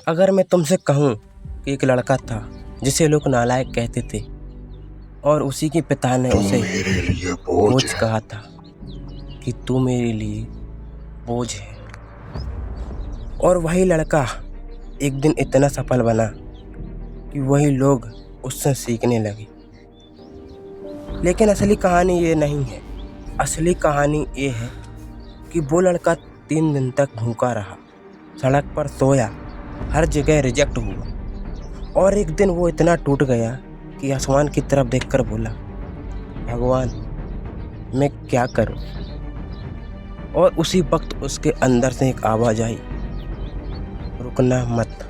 अगर मैं तुमसे कहूँ कि एक लड़का था जिसे लोग नालायक कहते थे और उसी के पिता ने उसे मेरे लिए बोझ बोझ है। कहा था कि तू मेरे लिए बोझ है, और वही लड़का एक दिन इतना सफल बना कि वही लोग उससे सीखने लगे। लेकिन असली कहानी ये नहीं है। असली कहानी ये है कि वो लड़का 3 दिन तक भूखा रहा, सड़क पर सोया, हर जगह रिजेक्ट हुआ, और एक दिन वो इतना टूट गया कि आसमान की तरफ देखकर बोला, भगवान मैं क्या करूं? और उसी वक्त उसके अंदर से एक आवाज़ आई, रुकना मत।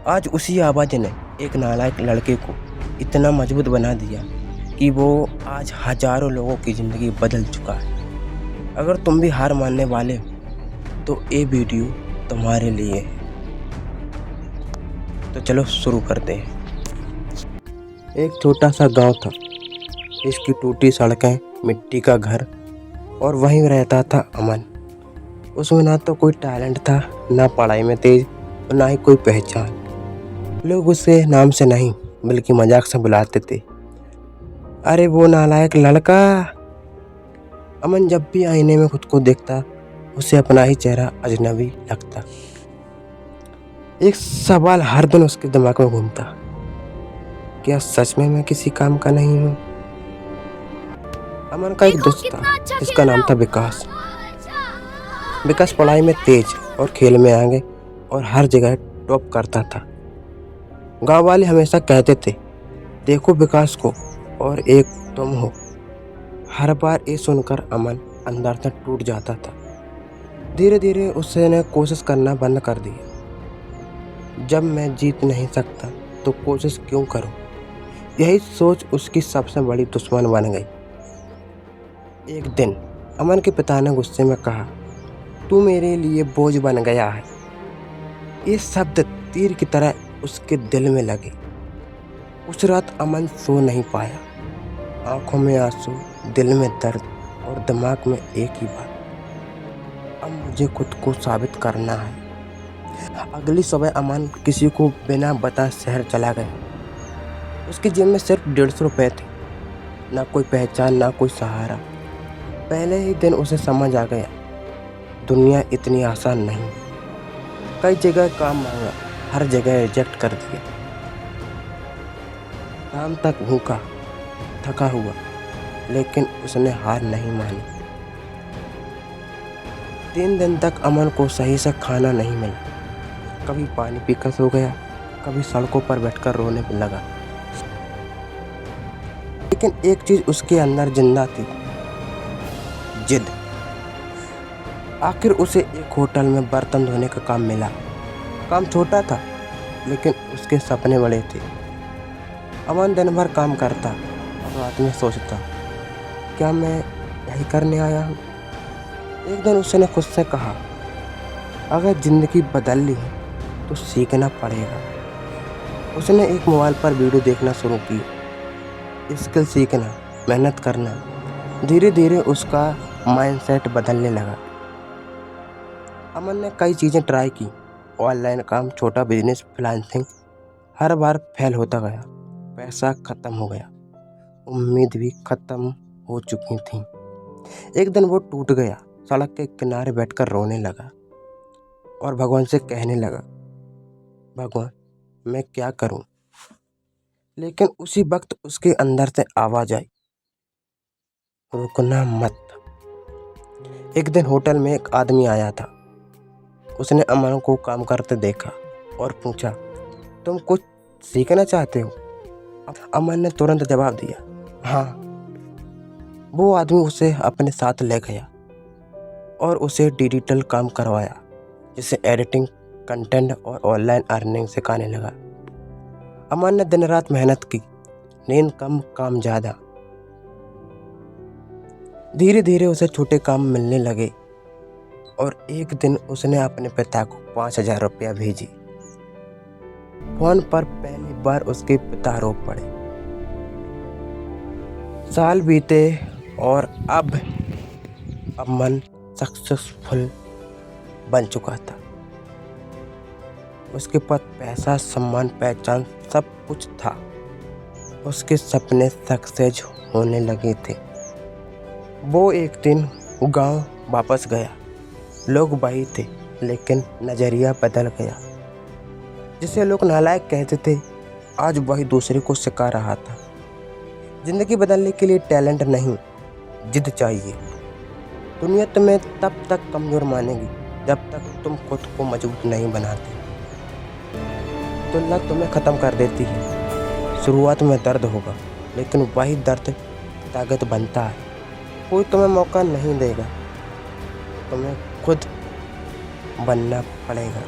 आज उसी आवाज़ ने एक नालायक लड़के को इतना मजबूत बना दिया कि वो आज हजारों लोगों की ज़िंदगी बदल चुका है। अगर तुम भी हार मानने वाले हो तो ये वीडियो तुम्हारे लिए है। तो चलो शुरू करते हैं। एक छोटा सा गांव था, इसकी टूटी सड़कें, मिट्टी का घर, और वहीं रहता था अमन। उसमें ना तो कोई टैलेंट था, ना पढ़ाई में तेज, और ना ही कोई पहचान। लोग उसे नाम से नहीं बल्कि मजाक से बुलाते थे, अरे वो नालायक लड़का। अमन जब भी आईने में खुद को देखता, उसे अपना ही चेहरा अजनबी लगता। एक सवाल हर दिन उसके दिमाग में घूमता, क्या सच में मैं किसी काम का नहीं हूँ? अमन का एक दोस्त था जिसका नाम था विकास। विकास पढ़ाई में तेज और खेल में आगे, और हर जगह टॉप करता था। गांव वाले हमेशा कहते थे, देखो विकास को, और एक तुम हो। हर बार ये सुनकर अमन अंदर से टूट जाता था। धीरे धीरे उसने कोशिश करना बंद कर दिया। जब मैं जीत नहीं सकता तो कोशिश क्यों करूं? यही सोच उसकी सबसे बड़ी दुश्मन बन गई। एक दिन अमन के पिता ने गुस्से में कहा, तू मेरे लिए बोझ बन गया है। ये शब्द तीर की तरह उसके दिल में लगे। उस रात अमन सो नहीं पाया। आंखों में आंसू, दिल में दर्द, और दिमाग में एक ही बात, अब मुझे खुद को साबित करना है। अगली सुबह अमन किसी को बिना बताए शहर चला गया। उसकी जेब में सिर्फ 150 रुपये थे। ना कोई पहचान, ना कोई सहारा। पहले ही दिन उसे समझ आ गया, दुनिया इतनी आसान नहीं। कई जगह काम मांगा, हर जगह रिजेक्ट कर दिया। शाम तक भूखा, थका हुआ, लेकिन उसने हार नहीं मानी। 3 दिन तक अमन को सही से खाना नहीं मिला। कभी पानी पीकर सो गया, कभी सड़कों पर बैठकर रोने लगा। लेकिन एक चीज उसके अंदर जिंदा थी, जिद। आखिर उसे एक होटल में बर्तन धोने का काम मिला। काम छोटा था, लेकिन उसके सपने बड़े थे। अमन दिन भर काम करता और रात में सोचता, क्या मैं यही करने आया हूँ? एक दिन उसने खुद से कहा, अगर जिंदगी बदलनी है तो सीखना पड़ेगा। उसने एक मोबाइल पर वीडियो देखना शुरू की, स्किल सीखना, मेहनत करना। धीरे धीरे उसका माइंडसेट बदलने लगा। अमन ने कई चीज़ें ट्राई की, ऑनलाइन काम, छोटा बिजनेस, फ्रीलांसिंग। हर बार फेल होता गया। पैसा खत्म हो गया, उम्मीद भी खत्म हो चुकी थी। एक दिन वो टूट गया, सड़क के किनारे बैठकर रोने लगा और भगवान से कहने लगा, भगवान मैं क्या करूं? लेकिन उसी वक्त उसके अंदर से आवाज आई, रुकना मत। एक दिन होटल में एक आदमी आया था। उसने अमन को काम करते देखा और पूछा, तुम कुछ सीखना चाहते हो? अमन ने तुरंत जवाब दिया, हाँ। वो आदमी उसे अपने साथ ले गया और उसे डिजिटल काम करवाया, जैसे एडिटिंग, कंटेंट और ऑनलाइन अर्निंग सिखाने लगा। अमन ने दिन रात मेहनत की, नींद कम, काम ज़्यादा। धीरे धीरे उसे छोटे काम मिलने लगे और एक दिन उसने अपने पिता को 5000 रुपया भेजी। फोन पर पहली बार उसके पिता रो पड़े। साल बीते और अब अमन सक्सेसफुल बन चुका था। उसके पास पैसा, सम्मान, पहचान सब कुछ था। उसके सपने सक्सेस होने लगे थे। वो एक दिन गांव वापस गया। लोग वही थे, लेकिन नज़रिया बदल गया। जिसे लोग नालायक कहते थे, आज वही दूसरे को सिखा रहा था। ज़िंदगी बदलने के लिए टैलेंट नहीं, जिद चाहिए। दुनिया तुम्हें तब तक कमज़ोर मानेगी जब तक तुम खुद को मजबूत नहीं बनाते। तुलना तुम्हें ख़त्म कर देती है। शुरुआत में दर्द होगा, लेकिन वही दर्द ताकत बनता है। कोई तुम्हें मौका नहीं देगा, तुम्हें खुद बनना पड़ेगा।